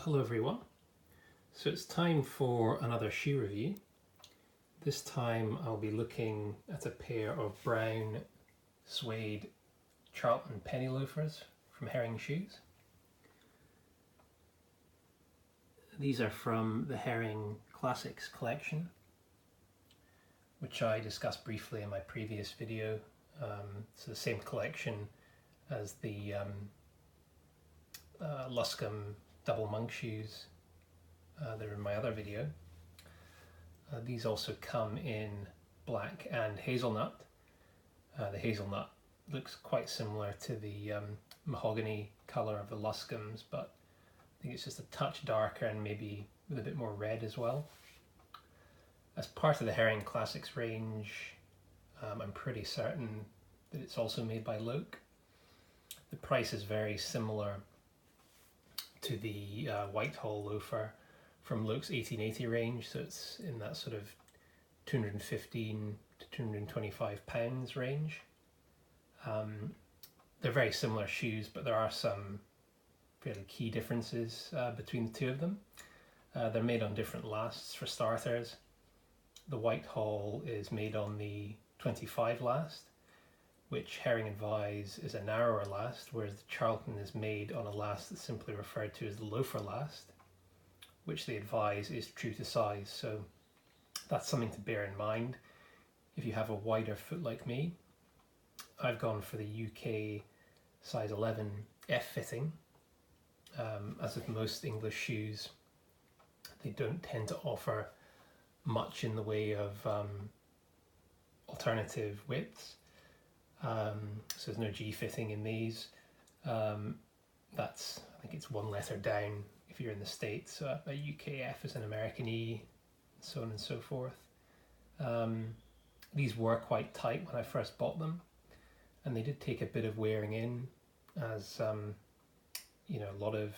Hello everyone. So it's time for another shoe review. This time I'll be looking at a pair of brown suede Charlton penny loafers from Herring Shoes. These are from the Herring Classics collection, which I discussed briefly in my previous video. It's the same collection as the Luscombe double monk shoes that are in my other video. These also come in black and hazelnut. The hazelnut looks quite similar to the mahogany colour of the Luscombes, but I think it's just a touch darker and maybe with a bit more red as well. As part of the Herring Classics range, I'm pretty certain that it's also made by Loake. The price is very similar to the Whitehall loafer from Loake's 1880 range, so it's in that sort of £215 to £225 range. They're very similar shoes, but there are some fairly key differences between the two of them. They're made on different lasts for starters. The Whitehall is made on the 25 last, which Herring advise is a narrower last, whereas the Charlton is made on a last that's simply referred to as the loafer last, which they advise is true to size. So that's something to bear in mind if you have a wider foot like me. I've gone for the UK size 11 F fitting. As with most English shoes, they don't tend to offer much in the way of alternative widths. So there's no G fitting in these. I think it's one letter down if you're in the States, so a UKF is an American E, and so on and so forth. These were quite tight when I first bought them, and they did take a bit of wearing in, as a lot of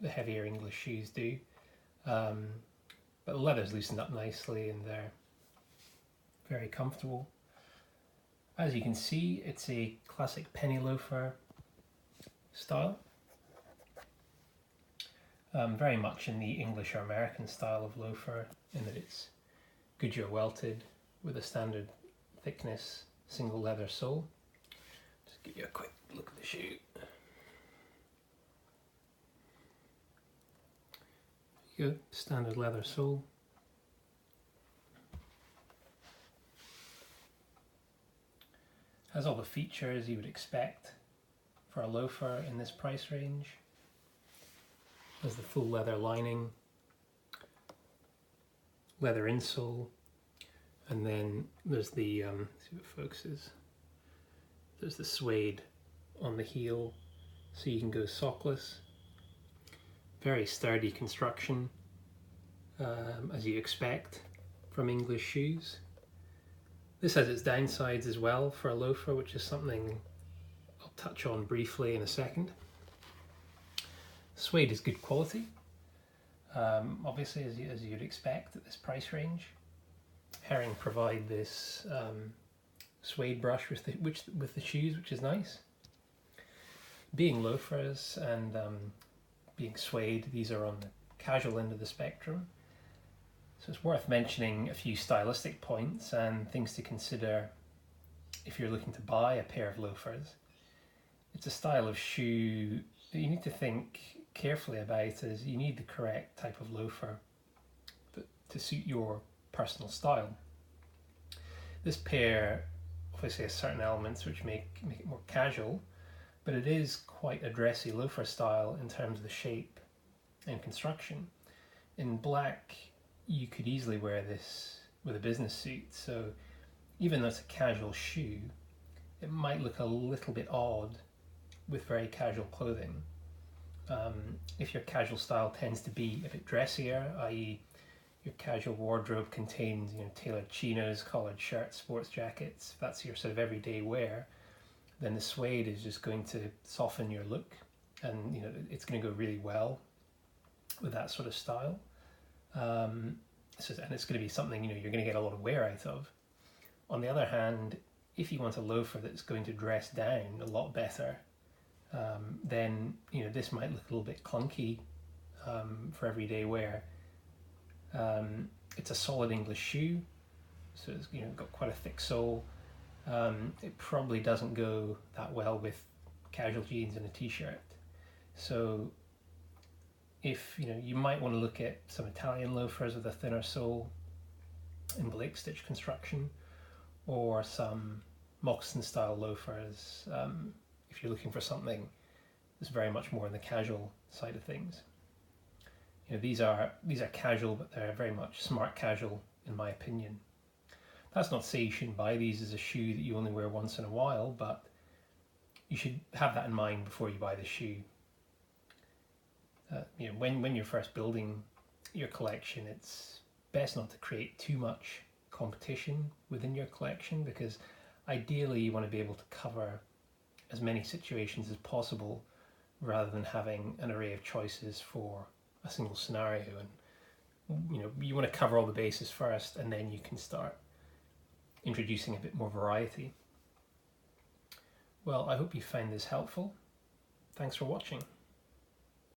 the heavier English shoes do. But the leather's loosened up nicely and they're very comfortable. As you can see, it's a classic penny loafer style. Very much in the English or American style of loafer, in that it's Goodyear welted with a standard thickness single leather sole. Just give you a quick look at the shoe. There you go, standard leather sole. Has all the features you would expect for a loafer in this price range. There's the full leather lining, leather insole, and then there's the, see what focuses, there's the suede on the heel, so you can go sockless. Very sturdy construction, as you expect from English shoes. This has its downsides as well for a loafer, which is something I'll touch on briefly in a second. Suede is good quality, obviously as you'd expect at this price range. Herring provide this suede brush with the shoes, which is nice. Being loafers and being suede, these are on the casual end of the spectrum. So it's worth mentioning a few stylistic points and things to consider if you're looking to buy a pair of loafers. It's a style of shoe that you need to think carefully about, as you need the correct type of loafer to suit your personal style. This pair obviously has certain elements which make it more casual, but it is quite a dressy loafer style in terms of the shape and construction. In black, you could easily wear this with a business suit, so even though it's a casual shoe, it might look a little bit odd with very casual clothing. If your casual style tends to be a bit dressier, i.e. your casual wardrobe contains tailored chinos, collared shirts, sports jackets, if that's your sort of everyday wear, then the suede is just going to soften your look, and it's going to go really well with that sort of style. And it's going to be something you're going to get a lot of wear out of. On the other hand, if you want a loafer that's going to dress down a lot better, then this might look a little bit clunky for everyday wear. It's a solid English shoe, so it's got quite a thick sole. It probably doesn't go that well with casual jeans and a t-shirt. So if you might want to look at some Italian loafers with a thinner sole in Blake stitch construction, or some moccasin style loafers if you're looking for something that's very much more on the casual side of things. These are casual, but they're very much smart casual in my opinion. That's not to say you shouldn't buy these as a shoe that you only wear once in a while, but you should have that in mind before you buy the shoe. When you're first building your collection, it's best not to create too much competition within your collection, because ideally you want to be able to cover as many situations as possible rather than having an array of choices for a single scenario. And you want to cover all the bases first, and then you can start introducing a bit more variety. Well, I hope you found this helpful. Thanks for watching.